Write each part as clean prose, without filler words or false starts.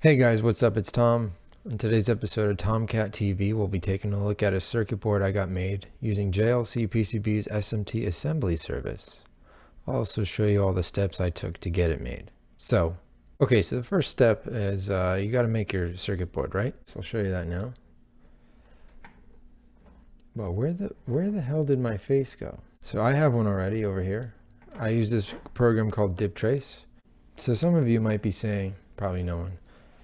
Hey guys, what's up? It's Tom. In today's episode of TOMKAT TV, we'll be taking a look at a circuit board I got made using JLC PCB's SMT assembly service. I'll also show you all the steps I took to get it made. So the first step is you got to make your circuit board, right? So I'll show you that now. Well, where the hell did my face go? So I have one already over here. I use this program called DipTrace. So some of you might be saying, probably no one,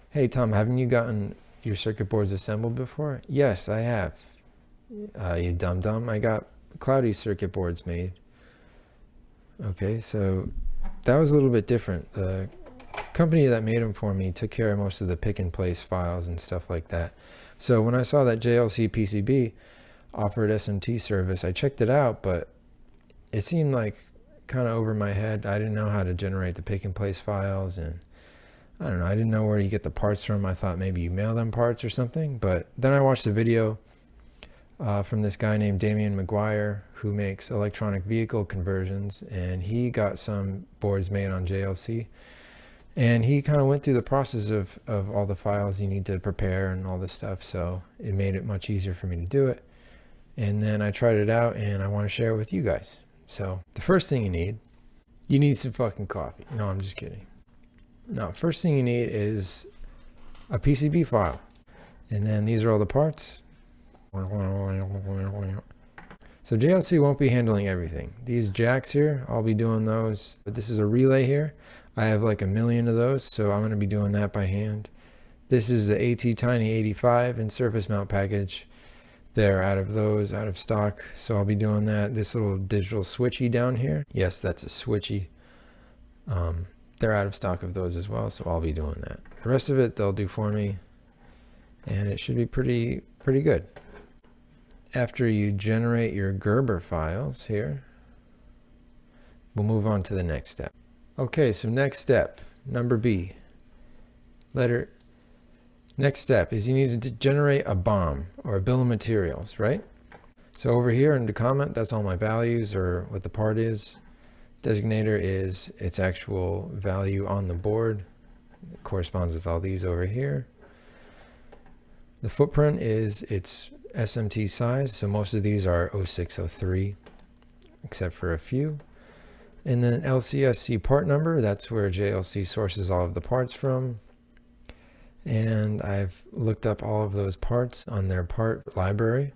hey Tom, haven't you gotten your circuit boards assembled before? Yes, I have. You dum-dum, I got cloudy circuit boards made. Okay, so that was a little bit different. The company that made them for me took care of most of the pick and place files and stuff like that. So when I saw that JLC PCB offered SMT service, I checked it out, but it seemed like kind of over my head. I didn't know how to generate the pick and place files, and I don't know, I didn't know where you get the parts from. I thought maybe you mail them parts or something, but then I watched a video from this guy named Damian McGuire who makes electronic vehicle conversions, and he got some boards made on JLC, and he kind of went through the process of all the files you need to prepare and all this stuff, so it made it much easier for me to do it. And then I tried it out and I want to share it with you guys. So the first thing you need some fucking coffee. No, I'm just kidding. No, first thing you need is a PCB file. And then these are all the parts. So JLC won't be handling everything. These jacks here, I'll be doing those. But this is a relay here. I have like 1 million of those, so I'm going to be doing that by hand. This is the AT Tiny 85 and surface mount package. They're out of stock, so I'll be doing that. This little digital switchy down here, yes, that's a switchy. They're out of stock of those as well, so I'll be doing that. The rest of it they'll do for me, and it should be pretty good. After you generate your Gerber files here, we'll move on to the next step. Okay, so next step, number B. Next step is you need to generate a BOM, or a bill of materials, right? So over here in the comment, that's all my values, or what the part is. Designator is its actual value on the board. It corresponds with all these over here. The footprint is its SMT size, so most of these are 0603, except for a few. And then LCSC part number, that's where JLC sources all of the parts from. And I've looked up all of those parts on their part library,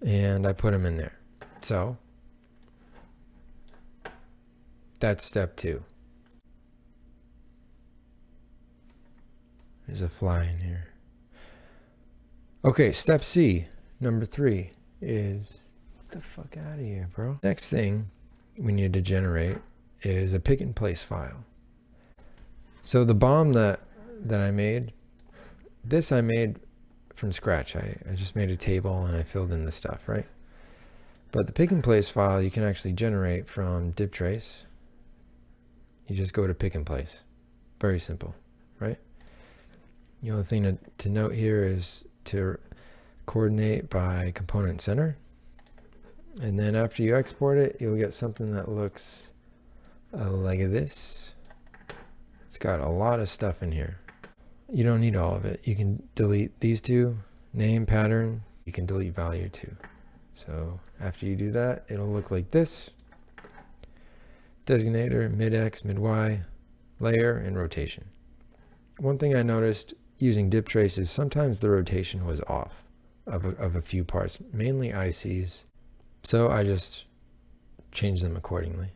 and I put them in there. So that's step 2. There's a fly in here. Okay, step C, number 3 is, get the fuck out of here, bro. Next thing we need to generate is a pick and place file. So the BOM that I made, this I made from scratch. I just made a table and I filled in the stuff, right? But the pick and place file you can actually generate from DipTrace. You just go to pick and place. Very simple, right? The only thing to note here is to coordinate by component center. And then after you export it, you'll get something that looks like this. It's got a lot of stuff in here. You don't need all of it. You can delete these two, name, pattern. You can delete value too. So after you do that, it'll look like this. Designator, mid-X, mid-Y, layer, and rotation. One thing I noticed using DipTrace is sometimes the rotation was off of a few parts, mainly ICs. So I just change them accordingly.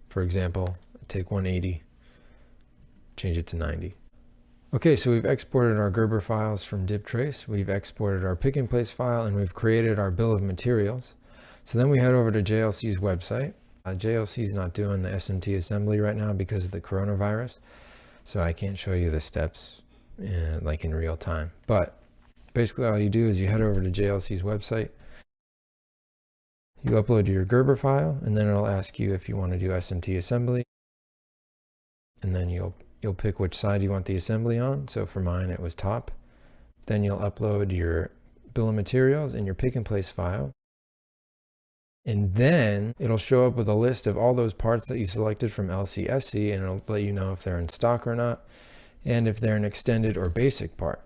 For example, take 180. Change it to 90. Okay, so we've exported our Gerber files from DipTrace, we've exported our pick and place file, and we've created our bill of materials. So then we head over to JLC's website. JLC is not doing the SMT assembly right now because of the coronavirus, so I can't show you the steps like in real time. But basically all you do is you head over to JLC's website, you upload your Gerber file, and then it'll ask you if you want to do SMT assembly, and then you'll pick which side you want the assembly on. So for mine, it was top. Then you'll upload your bill of materials and your pick and place file. And then it'll show up with a list of all those parts that you selected from LCSC, and it'll let you know if they're in stock or not, and if they're an extended or basic part.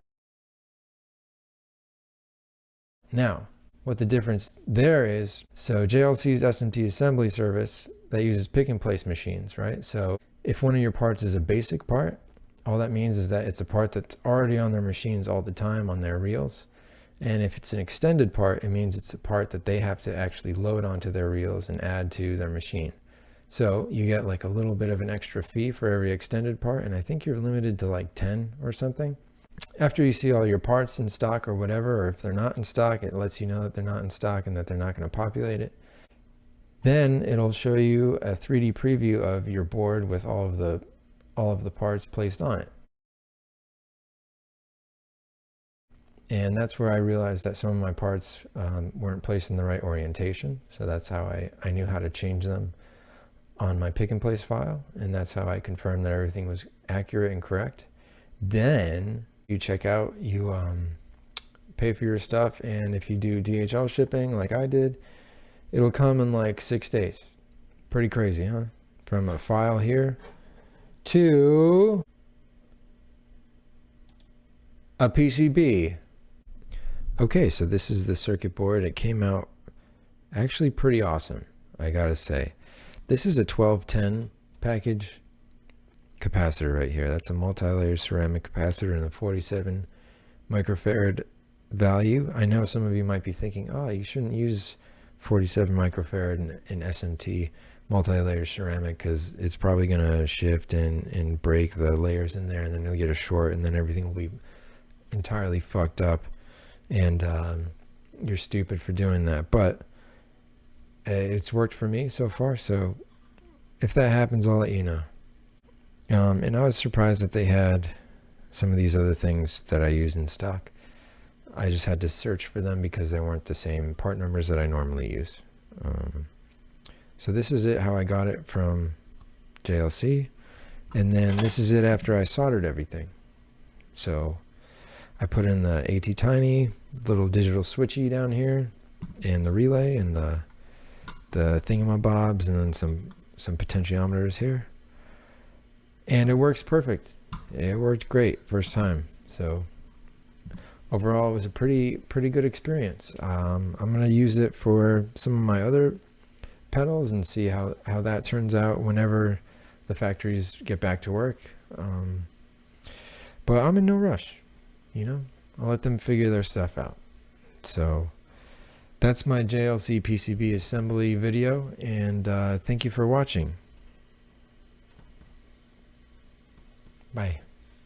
Now, what the difference there is, so JLC's SMT assembly service, that uses pick and place machines, right? So if one of your parts is a basic part, all that means is that it's a part that's already on their machines all the time on their reels. And if it's an extended part, it means it's a part that they have to actually load onto their reels and add to their machine. So you get like a little bit of an extra fee for every extended part, and I think you're limited to like 10 or something. After you see all your parts in stock or whatever, or if they're not in stock, it lets you know that they're not in stock and that they're not going to populate it. Then it'll show you a 3D preview of your board with all of the parts placed on it. And that's where I realized that some of my parts weren't placed in the right orientation. So that's how I knew how to change them on my pick and place file. And that's how I confirmed that everything was accurate and correct. Then you check out, you pay for your stuff. And if you do DHL shipping like I did, it'll come in like 6 days. Pretty crazy, huh? From a file here to a PCB. Okay, so this is the circuit board. It came out actually pretty awesome, I gotta say. This is a 1210 package capacitor right here. That's a multi-layer ceramic capacitor in the 47 microfarad value. I know some of you might be thinking, oh, you shouldn't use 47 microfarad in SMT multi-layer ceramic because it's probably gonna shift and break the layers in there, and then you'll get a short, and then everything will be entirely fucked up. And you're stupid for doing that, but it's worked for me so far. So if that happens, I'll let you know. And I was surprised that they had some of these other things that I use in stock. I just had to search for them because they weren't the same part numbers that I normally use. So this is it, how I got it from JLC. And then this is it after I soldered everything. So I put in the AT Tiny little digital switchy down here, and the relay, and the thingamabobs, and then some potentiometers here, and it works perfect. It worked great first time. So overall, it was a pretty good experience. I'm gonna use it for some of my other pedals and see how that turns out whenever the factories get back to work. But I'm in no rush. You know, I'll let them figure their stuff out. So that's my JLC PCB assembly video, and thank you for watching. Bye.